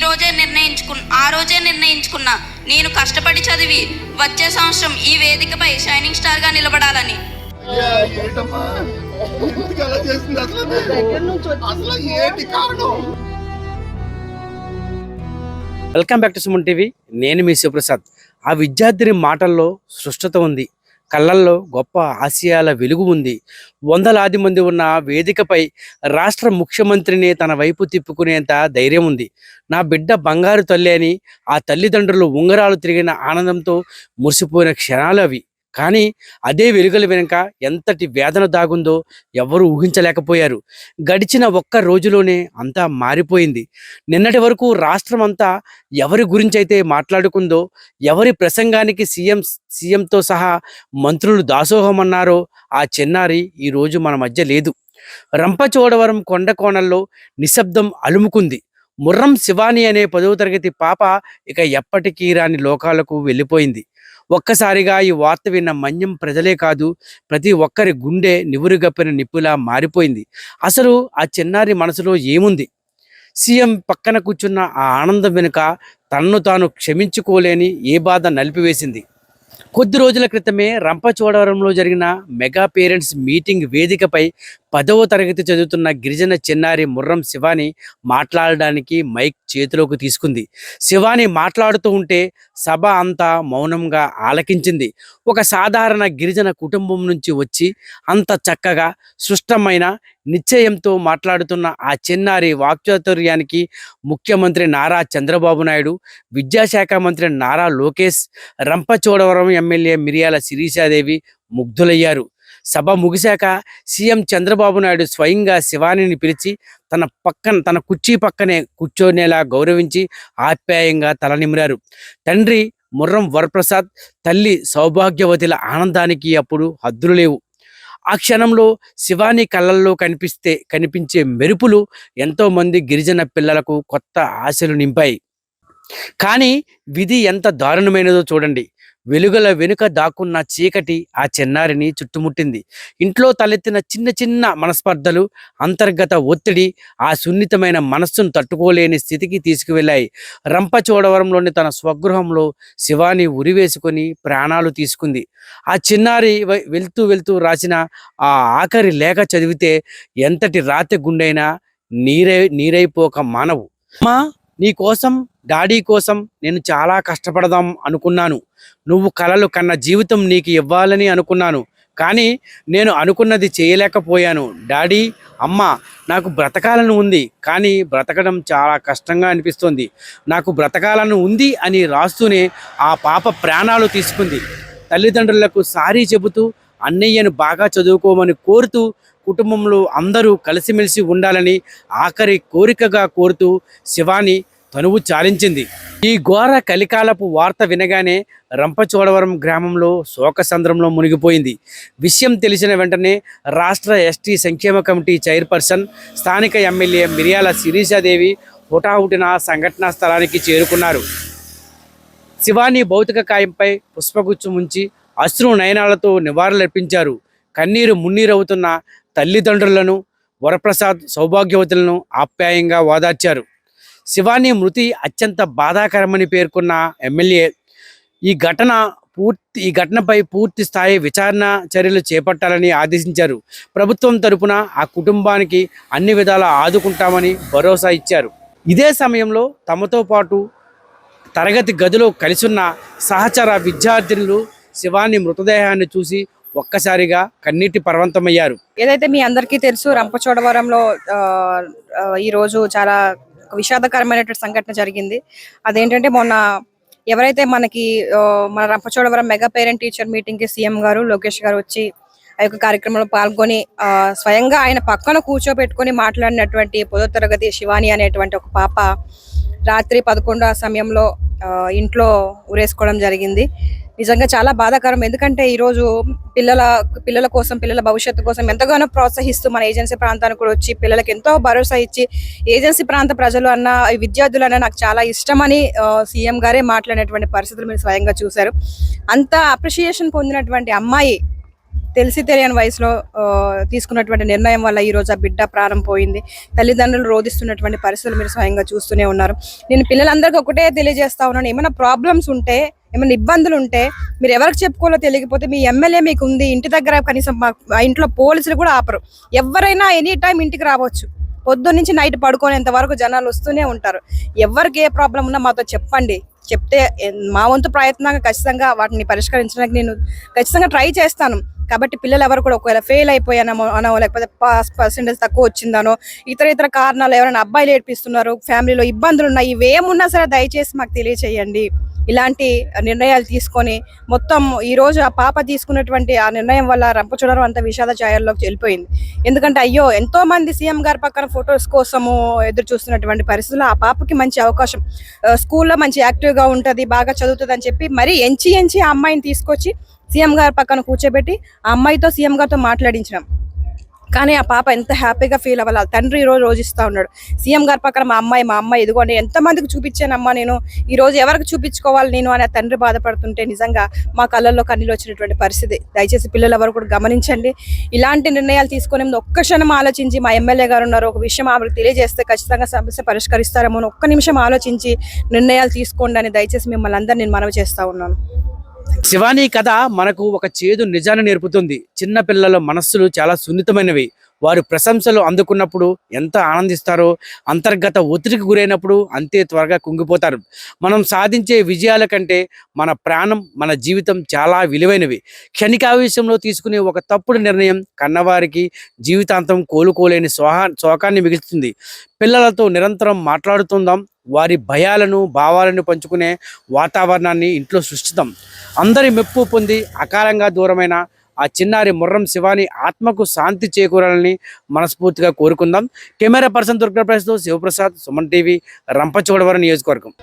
ఆ రోజే నిర్ణయించుకున్నా నేను కష్టపడి చదివి వచ్చే సంవత్సరం ఈ వేదికపై షైనింగ్ స్టార్ గా నిలబడాలని. Welcome back to Suman TV. నేను మీ శివప్రసాద్. ఆ విద్యార్థిని మాటల్లో సృష్టత ఉంది, కళ్ళల్లో గొప్ప ఆశయాల వెలుగు ఉంది. వందలాది మంది ఉన్న వేదికపై రాష్ట్ర ముఖ్యమంత్రిని తన వైపు తిప్పుకునేంత ధైర్యం ఉంది. నా బిడ్డ బంగారు తల్లి అని ఆ తల్లిదండ్రులు ఉంగరాలు తిరిగిన ఆనందంతో మురిసిపోయిన క్షణాలు అవి. కానీ అదే వెలుగుల వెనుక ఎంతటి వేదన దాగుందో ఎవరు ఊహించలేకపోయారు. గడిచిన ఒక్క రోజులోనే అంతా మారిపోయింది. నిన్నటి వరకు రాష్ట్రం అంతా ఎవరి గురించి అయితే మాట్లాడుకుందో, ఎవరి ప్రసంగానికి సీఎంతో సహా మంత్రులు దాసోహమన్నారో ఆ చిన్నారి ఈరోజు మన మధ్య లేదు. రంపచోడవరం కొండ కోణల్లో నిశ్శబ్దం అలుముకుంది. ముర్రం శివాని అనే 10వ తరగతి పాప ఇక ఎప్పటికీ రాని లోకాలకు వెళ్ళిపోయింది. ఒక్కసారిగా ఈ వార్త విన్న మన్యం ప్రజలే కాదు, ప్రతి ఒక్కరి గుండె నివురుగప్పిన నిప్పులా మారిపోయింది. అసలు ఆ చిన్నారి మనసులో ఏముంది? సీఎం పక్కన కూర్చున్న ఆ ఆనందం వెనుక తనను తాను క్షమించుకోలేని ఏ బాధ నలిపివేసింది? కొద్ది రోజుల క్రితమే రంపచోడవరంలో జరిగిన మెగా పేరెంట్స్ మీటింగ్ వేదికపై 10వ తరగతి చదువుతున్న గిరిజన చిన్నారి ముర్రం శివాని మాట్లాడడానికి మైక్ చేతిలోకి తీసుకుంది. శివాని మాట్లాడుతూ ఉంటే సభ అంతా మౌనంగా ఆలకించింది. ఒక సాధారణ గిరిజన కుటుంబం నుంచి వచ్చి అంత చక్కగా స్పష్టమైన నిశ్చయంతో మాట్లాడుతున్న ఆ చిన్నారి వాక్చాతుర్యానికి ముఖ్యమంత్రి నారా చంద్రబాబు నాయుడు, విద్యాశాఖ మంత్రి నారా లోకేష్, రంపచోడవరం ఎమ్మెల్యే మిరియాల శిరీషాదేవి ముగ్ధులయ్యారు. సభ ముగిశాక సీఎం చంద్రబాబు నాయుడు స్వయంగా శివానిని పిలిచి తన కుర్చీ పక్కనే కూర్చొనేలా గౌరవించి ఆప్యాయంగా తలనిమిరారు. తండ్రి ముర్రం వరప్రసాద్, తల్లి సౌభాగ్యవతిల ఆనందానికి అప్పుడు హద్దులు లేవు. ఆ క్షణంలో శివాని కళ్ళల్లో కనిపించే మెరుపులు ఎంతోమంది గిరిజన పిల్లలకు కొత్త ఆశలు నింపాయి. కానీ విధి ఎంత దారుణమైనదో చూడండి. వెలుగుల వెనుక దాక్కున్న చీకటి ఆ చిన్నారిని చుట్టుముట్టింది. ఇంట్లో తలెత్తిన చిన్న చిన్న మనస్పర్ధలు, అంతర్గత ఒత్తిడి ఆ సున్నితమైన మనస్సును తట్టుకోలేని స్థితికి తీసుకువెళ్ళాయి. రంపచోడవరంలోని తన స్వగృహంలో శివాని ఉరివేసుకొని ప్రాణాలు తీసుకుంది. ఆ చిన్నారి వెళ్తూ రాసిన ఆ ఆఖరి లేఖ చదివితే ఎంతటి రాతి గుండైనా నీరైపోక మానవు. అమ్మా, నీ కోసం, డాడీ కోసం నేను చాలా కష్టపడదాం అనుకున్నాను. నువ్వు కలలు కన్న జీవితం నీకు ఇవ్వాలని అనుకున్నాను. కానీ నేను అనుకున్నది చేయలేకపోయాను. డాడీ, అమ్మ, నాకు బ్రతకాలని ఉంది, కానీ బ్రతకడం చాలా కష్టంగా అనిపిస్తుంది. నాకు బ్రతకాలని ఉంది అని రాస్తూనే ఆ పాప ప్రాణాలు తీసుకుంది. తల్లిదండ్రులకు సారీ చెబుతూ, అన్నయ్యను బాగా చదువుకోమని కోరుతూ, కుటుంబంలో అందరూ కలిసిమెలిసి ఉండాలని ఆఖరి కోరికగా కోరుతూ శివాని తనువు చాలించింది. ఈ ఘోర కలికాలపు వార్త వినగానే రంపచోడవరం గ్రామంలో శోకసంద్రంలో మునిగిపోయింది. విషయం తెలిసిన వెంటనే రాష్ట్ర ఎస్టీ సంక్షేమ కమిటీ చైర్పర్సన్, స్థానిక ఎమ్మెల్యే మిరియాల శిరీషాదేవి హుటాహుటిన సంఘటనా స్థలానికి చేరుకున్నారు. శివాని భౌతిక కాయంపై పుష్పగుచ్చం ఉంచి అశ్రు నయనాలతో నివాళులర్పించారు. కన్నీరు మున్నీరవుతున్న తల్లిదండ్రులను, వరప్రసాద్ సౌభాగ్యవతులను ఆప్యాయంగా ఓదార్చారు. శివాని మృతి అత్యంత బాధాకరమని పేర్కొన్న ఎమ్మెల్యే ఈ ఘటనపై పూర్తి స్థాయి విచారణ చర్యలు చేపట్టాలని ఆదేశించారు. ప్రభుత్వం తరపున ఆ కుటుంబానికి అన్ని విధాలా ఆదుకుంటామని భరోసా ఇచ్చారు. ఇదే సమయంలో తమతో పాటు తరగతి గదిలో కలిసున్న సహచర విద్యార్థినులు శివాని మృతదేహాన్ని చూసి ఒక్కసారిగా కన్నీటి పర్వంతమయ్యారు. ఏదైతే మీ అందరికీ తెలుసు, రంపచోడవరంలో ఈరోజు చాలా విషాదకరమైనటువంటి సంఘటన జరిగింది. అదేంటంటే, మొన్న ఎవరైతే మన Rampachodavaram mega parent teacher meeting కి సీఎం గారు లోకేష్ గారు వచ్చి ఆ యొక్క కార్యక్రమంలో పాల్గొని స్వయంగా ఆయన పక్కన కూర్చోబెట్టుకొని మాట్లాడినటువంటి 10వ తరగతి శివాని అనేటువంటి ఒక పాప రాత్రి 11 సమయంలో ఇంట్లో ఉరేసుకోవడం జరిగింది. నిజంగా చాలా బాధాకరం. ఎందుకంటే ఈరోజు పిల్లల కోసం, పిల్లల భవిష్యత్తు కోసం ఎంతగానో ప్రోత్సహిస్తూ మన ఏజెన్సీ ప్రాంతానికి కూడా వచ్చి పిల్లలకి ఎంతో భరోసా ఇచ్చి, ఏజెన్సీ ప్రాంత ప్రజలు అన్న, విద్యార్థులు అన్న నాకు చాలా ఇష్టమని సీఎం గారే మాట్లాడినటువంటి పరిస్థితులు మీరు స్వయంగా చూశారు. అంత అప్రిషియేషన్ పొందినటువంటి అమ్మాయి తెలిసి తెలియని వయసులో తీసుకున్నటువంటి నిర్ణయం వల్ల ఈ రోజు ఆ బిడ్డ ప్రాణం పోయింది. తల్లిదండ్రులు రోధిస్తున్నటువంటి పరిస్థితులు మీరు స్వయంగా చూస్తూనే ఉన్నారు. నేను పిల్లలందరికీ ఒకటే తెలియజేస్తా ఉన్నాను, ఏమైనా ప్రాబ్లమ్స్ ఉంటే, ఏమైనా ఇబ్బందులు ఉంటే మీరు ఎవరికి చెప్పుకోవాలో తెలియకపోతే మీ ఎమ్మెల్యే మీకు ఉంది, ఇంటి దగ్గర కనీసం మా ఇంట్లో పోలీసులు కూడా ఆపరు. ఎవరైనా ఎనీ టైం ఇంటికి రావచ్చు. పొద్దున్న నుంచి నైట్ పడుకునేంత వరకు జనాలు వస్తూనే ఉంటారు. ఎవరికి ఏ ప్రాబ్లం ఉన్నా మాతో చెప్పండి. చెప్తే మా వంతు ప్రయత్నంగా ఖచ్చితంగా వాటిని పరిష్కరించడానికి నేను ఖచ్చితంగా ట్రై చేస్తాను. కాబట్టి పిల్లలు ఎవరు కూడా ఒకవేళ ఫెయిల్ అయిపోయానో అనో, లేకపోతే పాస్ పర్సెంటేజ్ తక్కువ వచ్చిందనో, ఇతర కారణాలు ఎవరైనా అబ్బాయిలు ఏడిపిస్తున్నారు, ఫ్యామిలీలో ఇబ్బందులు ఉన్నాయి, ఇవేమున్నా సరే దయచేసి మాకు తెలియచేయండి. ఇలాంటి నిర్ణయాలు తీసుకొని మొత్తం ఈరోజు ఆ పాప తీసుకున్నటువంటి ఆ నిర్ణయం వల్ల రంపచోడవరం అంత విషాద ఛాయల్లోకి వెళ్ళిపోయింది. ఎందుకంటే అయ్యో ఎంతో మంది సీఎం గారి పక్కన ఫొటోస్ కోసము ఎదురు చూస్తున్నటువంటి పరిస్థితుల్లో ఆ పాపకి మంచి అవకాశం, స్కూల్లో మంచి యాక్టివ్గా ఉంటుంది, బాగా చదువుతుంది అని చెప్పి మరీ ఎంచి ఆ అమ్మాయిని తీసుకొచ్చి సీఎం గారి పక్కన కూర్చోబెట్టి ఆ అమ్మాయితో సీఎం గారితో మాట్లాడించడం. కానీ ఆ పాప ఎంత హ్యాపీగా ఫీల్ అవ్వాలి. తండ్రి రోజు ఇస్తూ ఉన్నాడు, సీఎం గారి పక్కన మా అమ్మాయి ఇదిగోండి ఎంతమందికి చూపించానమ్మా నేను, ఈ రోజు ఎవరికి చూపించుకోవాలి నేను అని ఆ తండ్రి బాధపడుతుంటే నిజంగా మా కళ్ళల్లో కన్నీళ్ళు వచ్చినటువంటి పరిస్థితి. దయచేసి పిల్లలు ఎవరు కూడా గమనించండి. ఇలాంటి నిర్ణయాలు తీసుకునే ముందు ఒక్క క్షణం ఆలోచించి, మా ఎమ్మెల్యే గారు ఉన్నారు, ఒక విషయం ఆమెకు తెలియజేస్తే ఖచ్చితంగా సమస్య పరిష్కరిస్తారేమో అని ఒక్క నిమిషం ఆలోచించి నిర్ణయాలు తీసుకోండి అని దయచేసి మిమ్మల్ని అందరినీ నేను మనవి చేస్తూ ఉన్నాను. శివాని కథ మనకు ఒక చేదు నిజాన్ని నేర్పుతుంది. చిన్న పిల్లల మనస్సులు చాలా సున్నితమైనవి. వారు ప్రశంసలు అందుకున్నప్పుడు ఎంత ఆనందిస్తారో, అంతర్గత ఒత్తిడికి గురైనప్పుడు అంతే త్వరగా కుంగిపోతారు. మనం సాధించే విజయాల కంటే మన ప్రాణం, మన జీవితం చాలా విలువైనవి. క్షణికావేశంలో తీసుకునే ఒక తప్పుడు నిర్ణయం కన్నవారికి జీవితాంతం కోలుకోలేని శోకాన్ని మిగులుతుంది. పిల్లలతో నిరంతరం మాట్లాడుతుందాం, వారి భయాలను, భావాలను పంచుకునే వాతావరణాన్ని ఇంట్లో సృష్టిద్దాం. అందరి మెప్పు పొంది అకాలంగా దూరమైన ఆ చిన్నారి ముర్రం శివాని ఆత్మకు శాంతి చేకూరాలని మనస్ఫూర్తిగా కోరుకుందాం. కెమెరా పర్సన్ దుర్గాప్రసాద్తో శివప్రసాద్, సుమన్ టీవీ, రంపచోడవరం నియోజకవర్గం.